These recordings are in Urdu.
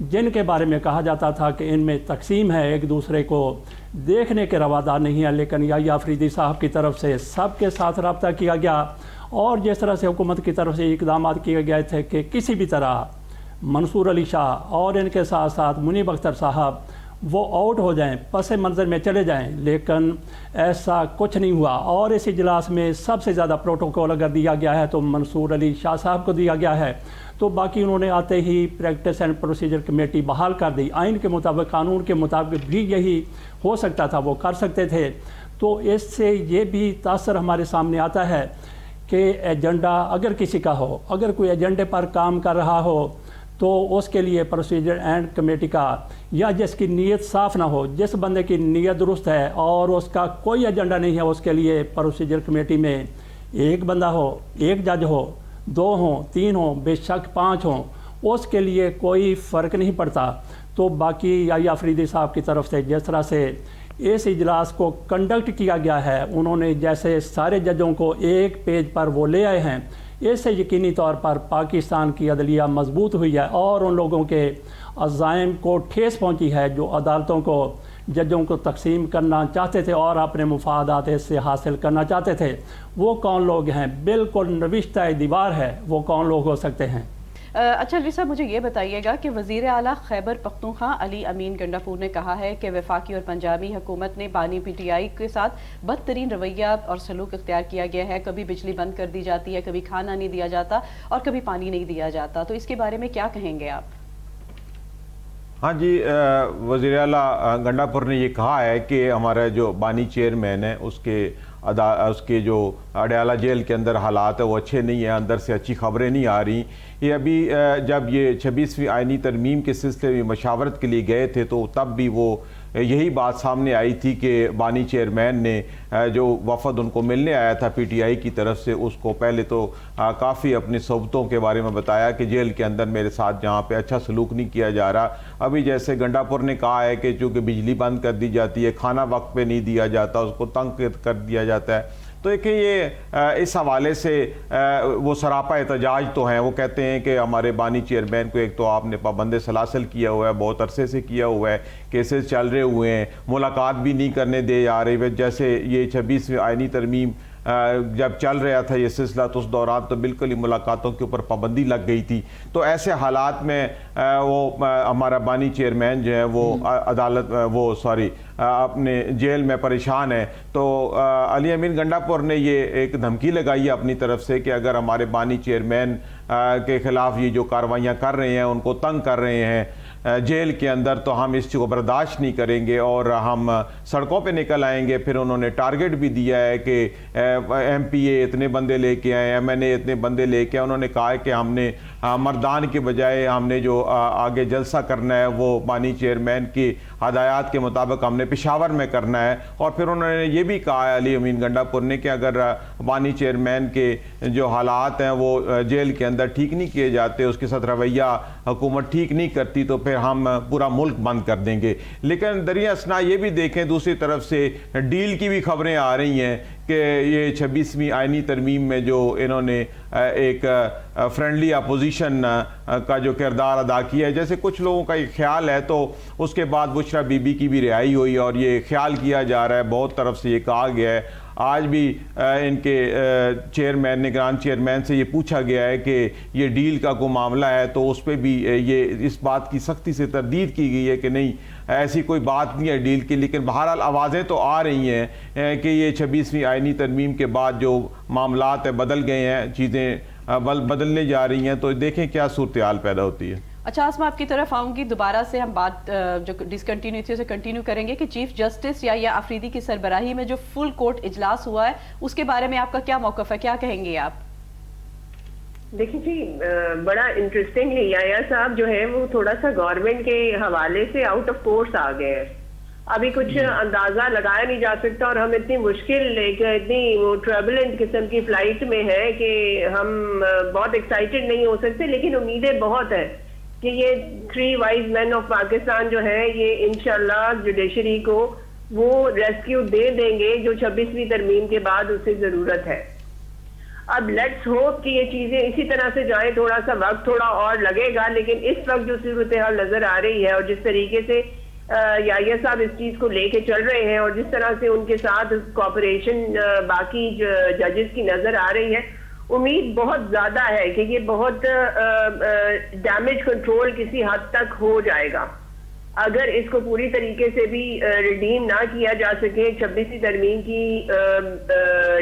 جن کے بارے میں کہا جاتا تھا کہ ان میں تقسیم ہے، ایک دوسرے کو دیکھنے کے روادار نہیں ہے، لیکن یحییٰ آفریدی صاحب کی طرف سے سب کے ساتھ رابطہ کیا گیا اور جس طرح سے حکومت کی طرف سے اقدامات کیے گئے تھے کہ کسی بھی طرح منصور علی شاہ اور ان کے ساتھ ساتھ منیب اختر صاحب وہ آؤٹ ہو جائیں، پس منظر میں چلے جائیں، لیکن ایسا کچھ نہیں ہوا۔ اور اس اجلاس میں سب سے زیادہ پروٹوکول اگر دیا گیا ہے تو منصور علی شاہ صاحب کو دیا گیا ہے، تو باقی انہوں نے آتے ہی پریکٹس اینڈ پروسیجر کمیٹی بحال کر دی۔ آئین کے مطابق، قانون کے مطابق بھی یہی ہو سکتا تھا، وہ کر سکتے تھے۔ تو اس سے یہ بھی تاثر ہمارے سامنے آتا ہے کہ ایجنڈا اگر کسی کا ہو، اگر کوئی ایجنڈے پر کام کر رہا ہو تو اس کے لیے پروسیجر اینڈ کمیٹی کا، یا جس کی نیت صاف نہ ہو، جس بندے کی نیت درست ہے اور اس کا کوئی ایجنڈا نہیں ہے، اس کے لیے پروسیجر کمیٹی میں ایک بندہ ہو، ایک جج ہو، 2 ہوں، 3 ہوں، بے شک 5 ہوں، اس کے لیے کوئی فرق نہیں پڑتا۔ تو باقی یحییٰ آفریدی صاحب کی طرف سے جس طرح سے اس اجلاس کو کنڈکٹ کیا گیا ہے، انہوں نے جیسے سارے ججوں کو ایک پیج پر وہ لے آئے ہیں، اس سے یقینی طور پر پاکستان کی عدلیہ مضبوط ہوئی ہے اور ان لوگوں کے عزائم کو ٹھیس پہنچی ہے جو عدالتوں کو، ججوں کو تقسیم کرنا چاہتے تھے اور اپنے مفادات اس سے حاصل کرنا چاہتے تھے۔ وہ کون لوگ ہیں؟ بالکل نوشتہ دیوار ہے، وہ کون لوگ ہو سکتے ہیں؟ اچھا علی صاحب، مجھے یہ بتائیے گا کہ وزیر اعلیٰ خیبر پختونخوا علی امین گنڈاپور نے کہا ہے کہ وفاقی اور پنجابی حکومت نے بانی پی ٹی آئی کے ساتھ بدترین رویہ اور سلوک اختیار کیا گیا ہے، کبھی بجلی بند کر دی جاتی ہے، کبھی کھانا نہیں دیا جاتا اور کبھی پانی نہیں دیا جاتا، تو اس کے بارے میں کیا کہیں گے آپ؟ ہاں جی، وزیر اعلیٰ گنڈاپور نے یہ کہا ہے کہ ہمارا جو بانی چیئرمین ہے اس کے جو اڈیالہ جیل کے اندر حالات ہے وہ اچھے نہیں ہیں، اندر سے اچھی خبریں نہیں آ رہی۔ یہ ابھی جب یہ 26ویں آئینی ترمیم کے سلسلے میں مشاورت کے لیے گئے تھے تو تب بھی وہ یہی بات سامنے آئی تھی کہ بانی چیئرمین نے جو وفد ان کو ملنے آیا تھا پی ٹی آئی کی طرف سے، اس کو پہلے تو کافی اپنی صحبتوں کے بارے میں بتایا کہ جیل کے اندر میرے ساتھ جہاں پہ اچھا سلوک نہیں کیا جا رہا۔ ابھی جیسے گنڈاپور نے کہا ہے کہ چونکہ بجلی بند کر دی جاتی ہے، کھانا وقت پہ نہیں دیا جاتا، اس کو تنگ کر دیا جاتا ہے، تو ایک یہ اس حوالے سے وہ سراپا احتجاج تو ہیں۔ وہ کہتے ہیں کہ ہمارے بانی چیئرمین کو ایک تو آپ نے پابند سلاسل کیا ہوا ہے، بہت عرصے سے کیا ہوا ہے، کیسز چل رہے ہوئے ہیں، ملاقات بھی نہیں کرنے دے جا رہے۔ جیسے یہ 26ویں آئینی ترمیم جب چل رہا تھا یہ سلسلہ تو اس دوران تو بالکل ہی ملاقاتوں کے اوپر پابندی لگ گئی تھی۔ تو ایسے حالات میں وہ ہمارا بانی چیئرمین جو ہے وہ اپنے جیل میں پریشان ہے۔ تو علی امین گنڈاپور نے یہ ایک دھمکی لگائی ہے اپنی طرف سے کہ اگر ہمارے بانی چیئرمین کے خلاف یہ جو کارروائیاں کر رہے ہیں، ان کو تنگ کر رہے ہیں جیل کے اندر، تو ہم اس چیز کو برداشت نہیں کریں گے اور ہم سڑکوں پہ نکل آئیں گے۔ پھر انہوں نے ٹارگٹ بھی دیا ہے کہ ایم پی اے اتنے بندے لے کے آئے، ایم این اے اتنے بندے لے کے آئے۔ انہوں نے کہا ہے کہ ہم نے مردان کے بجائے ہم نے جو آگے جلسہ کرنا ہے وہ بانی چیئرمین کی ہدایات کے مطابق ہم نے پشاور میں کرنا ہے۔ اور پھر انہوں نے یہ بھی کہا ہے علی امین گنڈاپور نے کہ اگر بانی چیئرمین کے جو حالات ہیں وہ جیل کے اندر ٹھیک نہیں کیے جاتے، اس کے ساتھ رویہ حکومت ٹھیک نہیں کرتی، تو پھر ہم پورا ملک بند کر دیں گے۔ لیکن دریا اثنا یہ بھی دیکھیں دوسری طرف سے ڈیل کی بھی خبریں آ رہی ہیں کہ یہ 26ویں آئینی ترمیم میں جو انہوں نے ایک فرینڈلی اپوزیشن کا جو کردار ادا کیا ہے، جیسے کچھ لوگوں کا یہ خیال ہے، تو اس کے بعد بشرا بی بی کی بھی رہائی ہوئی اور یہ خیال کیا جا رہا ہے، بہت طرف سے یہ کہا گیا ہے۔ آج بھی ان کے چیئرمین نگران چیئرمین سے یہ پوچھا گیا ہے کہ یہ ڈیل کا کوئی معاملہ ہے، تو اس پہ بھی یہ اس بات کی سختی سے تردید کی گئی ہے کہ نہیں ایسی کوئی بات نہیں ہے ڈیل کی۔ لیکن بہرحال آوازیں تو آ رہی ہیں کہ یہ 26ویں آئینی ترمیم کے بعد جو معاملات بدل گئے ہیں، چیزیں بدلنے جا رہی ہیں، تو دیکھیں کیا صورتحال پیدا ہوتی ہے۔ اچھا آسما، آپ کی طرف آؤں گی، دوبارہ سے ہم بات جو ڈسکنٹینیو تھی اسے کنٹینیو کریں گے کہ چیف جسٹس یحییٰ آفریدی کی سربراہی میں جو فل کورٹ اجلاس ہوا ہے اس کے بارے میں آپ کا کیا موقف ہے، کیا کہیں گے آپ؟ دیکھیں جی، بڑا انٹرسٹنگلی یحییٰ صاحب جو ہے وہ تھوڑا سا گورنمنٹ کے حوالے سے آؤٹ آف کورس آ گئے ہیں۔ ابھی کچھ اندازہ لگایا نہیں جا سکتا اور ہم اتنی مشکل اتنی وہ ٹریبلنٹ قسم کی فلائٹ میں ہے کہ ہم بہت ایکسائٹڈ نہیں ہو سکتے، لیکن امیدیں بہت ہیں کہ یہ 3 وائز مین آف پاکستان جو ہے یہ انشاءاللہ جوڈیشری کو وہ ریسکیو دے دیں گے جو 26ویں ترمیم کے بعد اسے ضرورت ہے۔ اب لیٹس ہوپ کہ یہ چیزیں اسی طرح سے جائیں. تھوڑا سا وقت تھوڑا اور لگے گا, لیکن اس وقت جو صورتحال نظر آ رہی ہے اور جس طریقے سے یحییٰ صاحب اس چیز کو لے کے چل رہے ہیں اور جس طرح سے ان کے ساتھ کوآپریشن باقی ججز کی نظر آ رہی ہے, امید بہت زیادہ ہے کہ یہ بہت ڈیمیج کنٹرول کسی حد تک ہو جائے گا. اگر اس کو پوری طریقے سے بھی ریڈیم نہ کیا جا سکے 26ویں ترمیم کی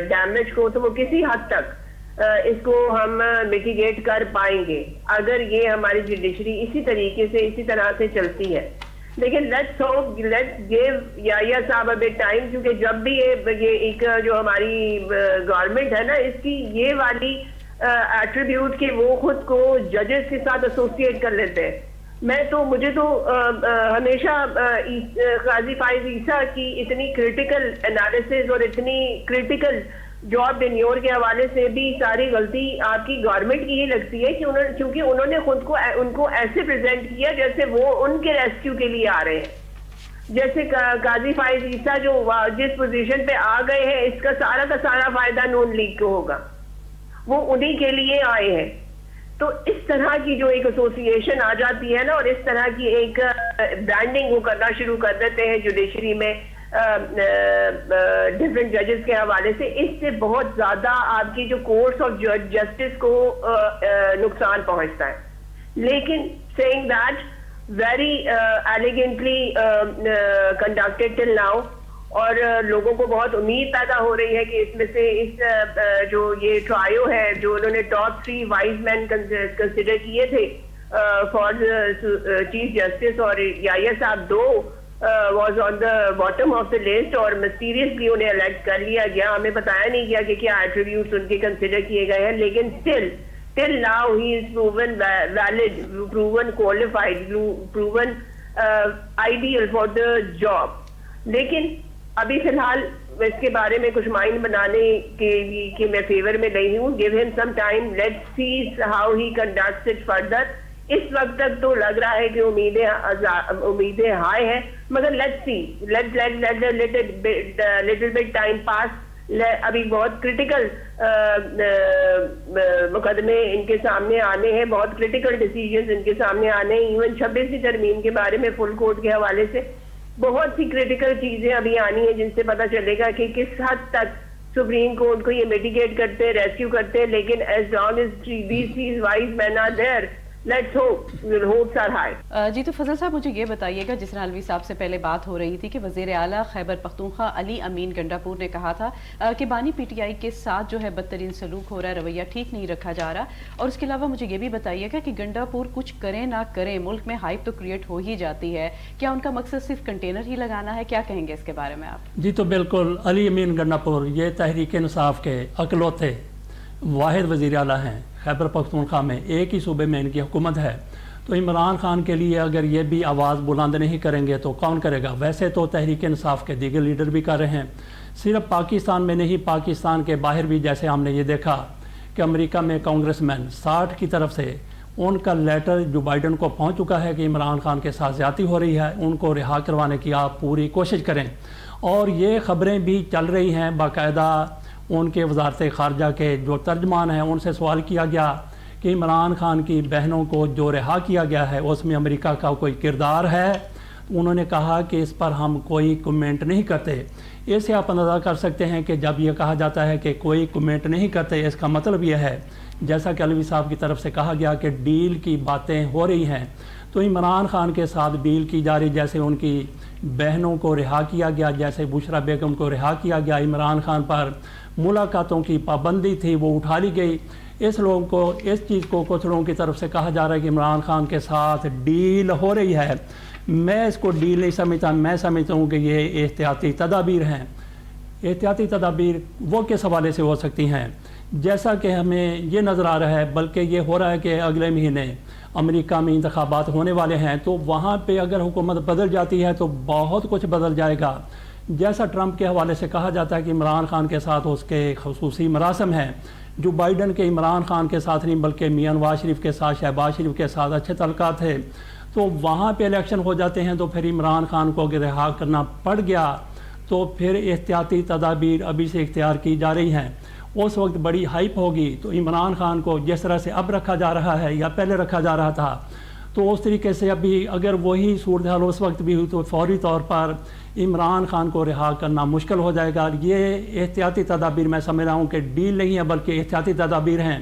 ڈیمیج کو, تو وہ کسی حد تک اس کو ہم میٹیگیٹ کر پائیں گے اگر یہ ہماری جوڈیشری اسی طریقے سے اسی طرح سے چلتی ہے. لیکن لیٹس ہوپ, لیٹس گیو یحییٰ صاحب ا بٹ ٹائم, کیونکہ جب بھی یہ ایک جو ہماری گورنمنٹ ہے نا, اس کی یہ والی ایٹریبیوٹ کہ وہ خود کو ججز کے ساتھ ایسوسیٹ کر لیتے ہیں. مجھے تو ہمیشہ قاضی فائز عیسیٰ کی اتنی کریٹیکل انالیسز اور اتنی کریٹیکل جاب ٹینیور کے حوالے سے بھی ساری غلطی آپ کی گورنمنٹ کی ہی لگتی ہے کہ کیونکہ انہوں نے خود کو ان کو ایسے پریزنٹ کیا جیسے وہ ان کے ریسکیو کے لیے آ رہے ہیں. جیسے قاضی فائز عیسیٰ جو جس پوزیشن پہ آ گئے ہیں, اس کا سارا فائدہ نون لیگ کو ہوگا, وہ انہی کے لیے آئے ہیں. تو اس طرح کی جو ایک ایسوسیشن آ جاتی ہے نا, اور اس طرح کی ایک برانڈنگ وہ کرنا شروع کر دیتے ہیں جوڈیشری میں ڈفرینٹ ججز کے حوالے سے, اس سے بہت زیادہ آپ کی جو کورس آف جسٹس کو نقصان پہنچتا ہے. لیکن seeing that very elegantly conducted till now, اور لوگوں کو بہت امید پیدا ہو رہی ہے کہ اس میں سے اس جو یہ ٹرائیو ہے جو انہوں نے ٹاپ 3 وائز مین کنسیڈر کیے تھے فار چیف جسٹس, اور یحییٰ صاحب 2 was on the bottom of the list, اور مسٹیریسلی انہیں الیکٹ کر لیا گیا. ہمیں بتایا نہیں گیا کہ کیا ایٹریبیوٹس ان کے کنسیڈر کیے گئے ہیں, لیکن till now he is proven valid, proven qualified, proven ideal for the job. لیکن ابھی فی الحال اس کے بارے میں کچھ مائنڈ بنانے کے لیے کہ میں فیور میں نہیں ہوں. give him some time, let's see how he conducts it further. اس وقت تک تو لگ رہا ہے کہ امیدیں ہائی ہیں, مگر let's see, little bit time pass. ابھی بہت کریٹیکل مقدمے ان کے سامنے آنے ہیں, بہت کریٹیکل ڈیسیجنز ان کے سامنے آنے ہیں. ایون 26ویں ترمیم کے بارے میں فل کورٹ کے حوالے سے بہت سی کریٹیکل چیزیں ابھی آنی ہیں جن سے پتہ چلے گا کہ کس حد تک سپریم کورٹ کو یہ میٹیگیٹ کرتے, ریسکیو کرتے. لیکن as long as these wise men are there, let's hope, hopes are high. جی تو فضل صاحب مجھے یہ بتائیے گا, جس طرح الوی صاحب سے پہلے بات ہو رہی تھی کہ وزیر اعلیٰ خیبر پختونخوا علی امین گنڈاپور نے کہا تھا کہ بانی پی ٹی آئی کے ساتھ جو ہے بدترین سلوک ہو رہا ہے, رویہ ٹھیک نہیں رکھا جا رہا. اور اس کے علاوہ مجھے یہ بھی بتائیے گا کہ گنڈاپور کچھ کریں نہ کریں, ملک میں ہائپ تو کریٹ ہو ہی جاتی ہے, کیا ان کا مقصد صرف کنٹینر ہی لگانا ہے؟ کیا کہیں گے اس کے بارے میں آپ؟ جی تو بالکل, علی امین گنڈاپور یہ تحریک انصاف کے اکلوتے واحد وزیر اعلیٰ ہیں خیبر پختونخوا میں. ایک ہی صوبے میں ان کی حکومت ہے, تو عمران خان کے لیے اگر یہ بھی آواز بلند نہیں کریں گے تو کون کرے گا؟ ویسے تو تحریک انصاف کے دیگر لیڈر بھی کر رہے ہیں, صرف پاکستان میں نہیں, پاکستان کے باہر بھی. جیسے ہم نے یہ دیکھا کہ امریکہ میں کانگریس مین 60 کی طرف سے ان کا لیٹر جو بائیڈن کو پہنچ چکا ہے کہ عمران خان کے ساتھ زیادتی ہو رہی ہے, ان کو رہا کروانے کی آپ پوری کوشش کریں. اور یہ خبریں بھی چل رہی ہیں, باقاعدہ ان کے وزارت خارجہ کے جو ترجمان ہیں ان سے سوال کیا گیا کہ عمران خان کی بہنوں کو جو رہا کیا گیا ہے اس میں امریکہ کا کوئی کردار ہے؟ انہوں نے کہا کہ اس پر ہم کوئی کمنٹ نہیں کرتے. اس سے آپ اندازہ کر سکتے ہیں کہ جب یہ کہا جاتا ہے کہ کوئی کمنٹ نہیں کرتے, اس کا مطلب یہ ہے جیسا کہ الوی صاحب کی طرف سے کہا گیا کہ ڈیل کی باتیں ہو رہی ہیں. تو عمران خان کے ساتھ ڈیل کی جا رہی, جیسے ان کی بہنوں کو رہا کیا گیا, جیسے بشرا بیگم کو رہا کیا گیا. عمران خان پر ملاقاتوں کی پابندی تھی, وہ اٹھا لی گئی. اس لوگوں کو, اس چیز کو کچھ لوگوں کی طرف سے کہا جا رہا ہے کہ عمران خان کے ساتھ ڈیل ہو رہی ہے. میں اس کو ڈیل نہیں سمجھتا, میں سمجھتا ہوں کہ یہ احتیاطی تدابیر ہیں. احتیاطی تدابیر وہ کس حوالے سے ہو سکتی ہیں؟ جیسا کہ ہمیں یہ نظر آ رہا ہے, بلکہ یہ ہو رہا ہے کہ اگلے مہینے امریکہ میں انتخابات ہونے والے ہیں, تو وہاں پہ اگر حکومت بدل جاتی ہے تو بہت کچھ بدل جائے گا. جیسا ٹرمپ کے حوالے سے کہا جاتا ہے کہ عمران خان کے ساتھ اس کے خصوصی مراسم ہیں, جو بائیڈن کے عمران خان کے ساتھ نہیں بلکہ میاں نواز شریف کے ساتھ, شہباز شریف کے ساتھ اچھے تعلقات ہیں. تو وہاں پہ الیکشن ہو جاتے ہیں, تو پھر عمران خان کو اگر رہا کرنا پڑ گیا تو پھر احتیاطی تدابیر ابھی سے اختیار کی جا رہی ہیں. اس وقت بڑی ہائپ ہوگی تو عمران خان کو جس طرح سے اب رکھا جا رہا ہے یا پہلے رکھا جا رہا تھا تو اس طریقے سے ابھی اگر وہی صورتحال اس وقت بھی ہوئی تو فوری طور پر عمران خان کو رہا کرنا مشکل ہو جائے گا. یہ احتیاطی تدابیر میں سمجھ رہا ہوں کہ ڈیل نہیں ہے بلکہ احتیاطی تدابیر ہیں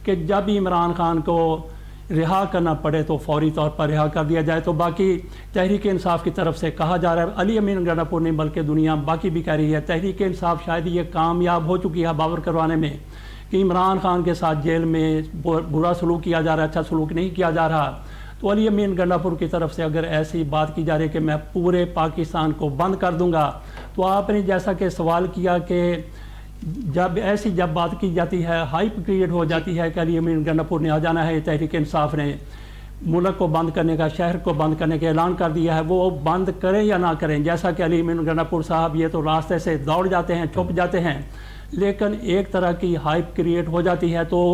کہ جب عمران خان کو رہا کرنا پڑے تو فوری طور پر رہا کر دیا جائے. تو باقی تحریک انصاف کی طرف سے کہا جا رہا ہے, علی امین گنڈاپور نہیں بلکہ دنیا باقی بھی کہہ رہی ہے, تحریک انصاف شاید یہ کامیاب ہو چکی ہے باور کروانے میں کہ عمران خان کے ساتھ جیل میں برا سلوک کیا جا رہا ہے, اچھا سلوک نہیں کیا جا رہا. تو علی امین گنڈاپور کی طرف سے اگر ایسی بات کی جا رہی ہے کہ میں پورے پاکستان کو بند کر دوں گا, تو آپ نے جیسا کہ سوال کیا کہ جب بات کی جاتی ہے ہائپ کریٹ ہو جاتی ہے کہ علی امین گنڈاپور نے آ جانا ہے, تحریک انصاف نے ملک کو بند کرنے کا, شہر کو بند کرنے کا اعلان کر دیا ہے, وہ بند کریں یا نہ کریں. جیسا کہ علی امین گنڈاپور صاحب یہ تو راستے سے دوڑ جاتے ہیں, چھپ جاتے ہیں, لیکن ایک طرح کی ہائپ کریٹ ہو جاتی ہے تو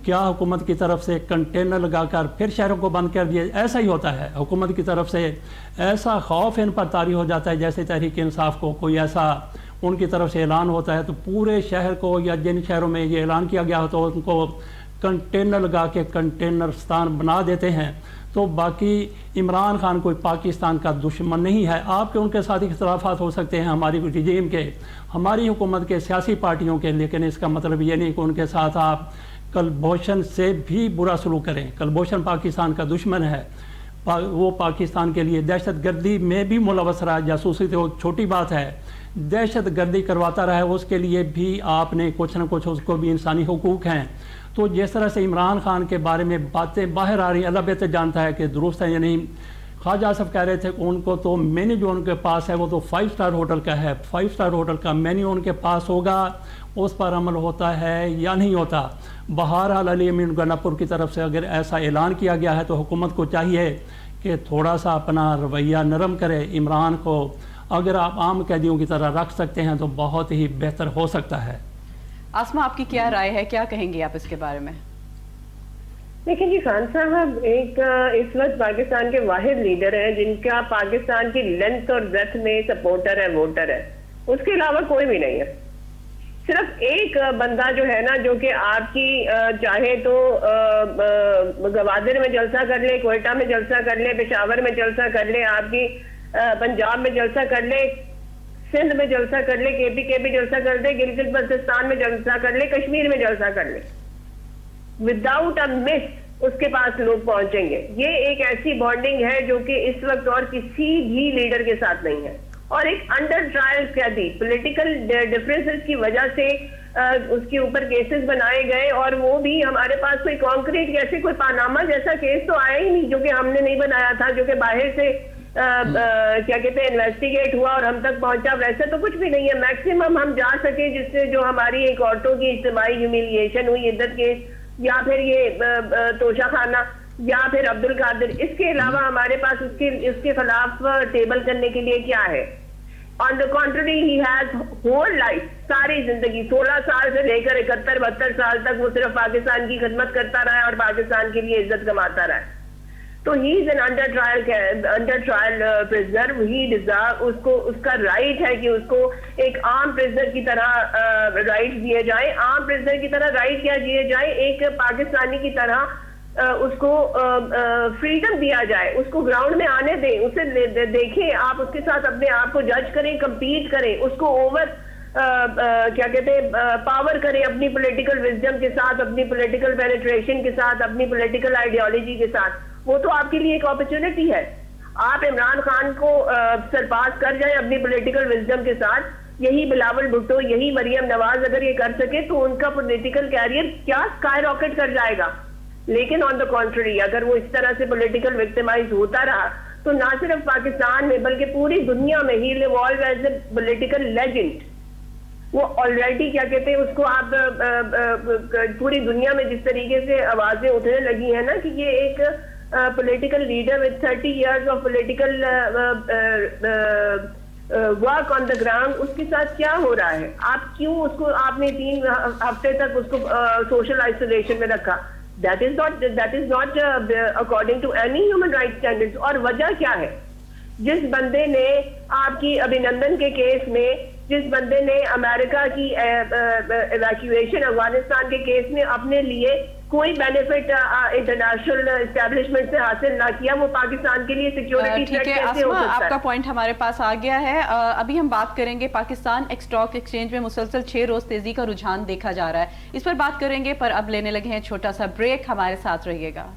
کیا حکومت کی طرف سے کنٹینر لگا کر پھر شہروں کو بند کر دیا؟ ایسا ہی ہوتا ہے, حکومت کی طرف سے ایسا خوف ان پر طاری ہو جاتا ہے جیسے تحریک انصاف کو کوئی ایسا ان کی طرف سے اعلان ہوتا ہے تو پورے شہر کو یا جن شہروں میں یہ اعلان کیا گیا ہو تو ان کو کنٹینر لگا کے کنٹینرستان بنا دیتے ہیں. تو باقی عمران خان کوئی پاکستان کا دشمن نہیں ہے. آپ کے ان کے ساتھ اختلافات ہو سکتے ہیں ہماری رجیم کے, ہماری حکومت کے, سیاسی پارٹیوں کے, لیکن اس کا مطلب یہ نہیں کہ ان کے ساتھ آپ کلبھوشن سے بھی برا سلوک کریں. کلبھوشن پاکستان کا دشمن ہے, وہ پاکستان کے لیے دہشت گردی میں بھی ملوث رہا, جاسوسی تو چھوٹی بات ہے, دہشت گردی کرواتا رہا ہے, اس کے لیے بھی آپ نے کچھ نہ کچھ, اس کو بھی انسانی حقوق ہیں. تو جس طرح سے عمران خان کے بارے میں باتیں باہر آ رہی ہیں, اللہ بہتر جانتا ہے کہ درست ہے یا نہیں. خواجہ آصف کہہ رہے تھے کہ ان کو تو مینیو جو ان کے پاس ہے وہ تو 5 اسٹار ہوٹل کا ہے, 5 اسٹار ہوٹل کا مینیو ان کے پاس ہوگا, اس پر عمل ہوتا ہے یا نہیں ہوتا. بہرحال علی امین گنڈاپور کی طرف سے اگر ایسا اعلان کیا گیا ہے تو حکومت کو چاہیے کہ تھوڑا سا اپنا رویہ نرم کرے. عمران کو اگر آپ عام قیدیوں کی طرح رکھ سکتے ہیں تو بہت ہی بہتر ہو سکتا ہے. آسما, آپ کی کیا رائے ہے, کیا کہیں گے آپ اس کے بارے میں؟ دیکھیں جی, خان صاحب ایک اس وقت پاکستان کے واحد لیڈر ہیں جن کا پاکستان کی لینتھ اور بریتھ میں سپورٹر ہے, ووٹر ہے, اس کے علاوہ کوئی بھی نہیں ہے. صرف ایک بندہ جو ہے نا, جو کہ آپ کی چاہے تو گوادر میں جلسہ کر لے, کوئٹہ میں جلسہ کر لے, پشاور میں جلسہ کر لے, آپ کی پنجاب میں جلسہ کر لے, سندھ میں جلسہ کر لے, کے پی جلسہ کر لے, گلگت بلتستان میں جلسہ کر لے, کشمیر میں جلسہ کر لے, وداؤٹ اے مس اس کے پاس لوگ پہنچیں گے. یہ ایک ایسی بانڈنگ ہے جو کہ اس وقت اور کسی بھی لیڈر کے ساتھ نہیں ہے. اور ایک انڈر ٹرائل قیدی, پولیٹیکل ڈفرینسز کی وجہ سے اس کے اوپر کیسز بنائے گئے, اور وہ بھی ہمارے پاس کوئی کانکریٹ جیسے کوئی پاناما جیسا کیس تو آیا ہی نہیں جو کہ ہم نے نہیں بنایا تھا, جو کہ باہر سے کیا کہتے ہیں انویسٹیگیٹ ہوا اور ہم تک پہنچا. ویسے تو کچھ بھی نہیں ہے. میکسیمم ہم جا سکے جس سے جو ہماری ایک عورتوں کی اجتماعی ہیومیلیشن ہوئی, عدت کیس, یا پھر یہ توشہ خانہ, یا پھر عبد القادر. اس کے علاوہ ہمارے پاس اس کے خلاف ٹیبل کرنے کے لیے کیا ہے؟ On the country he has whole life, ساری زندگی 16 سال سے لے کر 71-72 سال تک وہ صرف پاکستان کی خدمت کرتا رہا ہے اور پاکستان کے لیے عزت کماتا رہا ہے. تو he is an under trial prisoner. He deserve, اس کا رائٹ ہے کہ اس کو ایک عام پرزنر کی طرح رائٹ دیے جائیں. عام پرزنر کی طرح رائٹ کیا دیے جائیں, ایک پاکستانی کی طرح اس کو فریڈم دیا جائے, اس کو گراؤنڈ میں آنے دیں, اسے دیکھیں, آپ اس کے ساتھ اپنے آپ کو جج کریں, کمپیٹ کریں, اس کو اوور کیا کہتے ہیں پاور کریں اپنی پولیٹیکل وزڈم کے ساتھ, اپنی پولیٹیکل پینیٹریشن کے ساتھ, اپنی پولیٹیکل آئیڈیالوجی کے ساتھ. وہ تو آپ کے لیے ایک اپرچونٹی ہے. آپ عمران خان کو سرپاس کر جائیں اپنی پولیٹیکل وزڈم کے ساتھ. یہی بلاول بھٹو, یہی مریم نواز اگر یہ کر سکے تو ان کا پولیٹیکل کیریئر کیا اسکائی راکٹ کر جائے گا. لیکن آن دا کانٹری اگر وہ اس طرح سے پولیٹیکل وکٹمائز ہوتا رہا تو نہ صرف پاکستان میں بلکہ پوری دنیا میں he evolve as a political legend. وہ آلریڈی کیا کہتے ہیں اس کو, آپ پوری دنیا میں جس طریقے سے آوازیں اٹھنے لگی ہیں نا کہ یہ ایک political leader with 30 years of political work on the ground, اس کے ساتھ کیا ہو رہا ہے؟ آپ کیوں اس کو, آپ نے 3 ہفتے تک اس کو سوشل آئسولیشن میں رکھا؟ that is not according to any human rights standards. اور وجہ کیا ہے؟ جس بندے نے آپ کی ابھینندن کے کیس میں جس بندے نے امریکہ کی ایویکویشن افغانستان کے کیس میں اپنے لیے کوئی بینیفٹ انٹرنیشنل اسٹیبلشمنٹ سے حاصل نہ کیا، وہ پاکستان کے لیے سیکیورٹی تھریٹ ٹھیک ہے کیسے ہو آسما، سکتا آپ ہے؟ کا پوائنٹ ہمارے پاس آ گیا ہے. ابھی ہم بات کریں گے پاکستان اسٹاک ایکسچینج میں مسلسل 6 روز تیزی کا رجحان دیکھا جا رہا ہے، اس پر بات کریں گے، پر اب لینے لگے ہیں چھوٹا سا بریک، ہمارے ساتھ رہیے گا.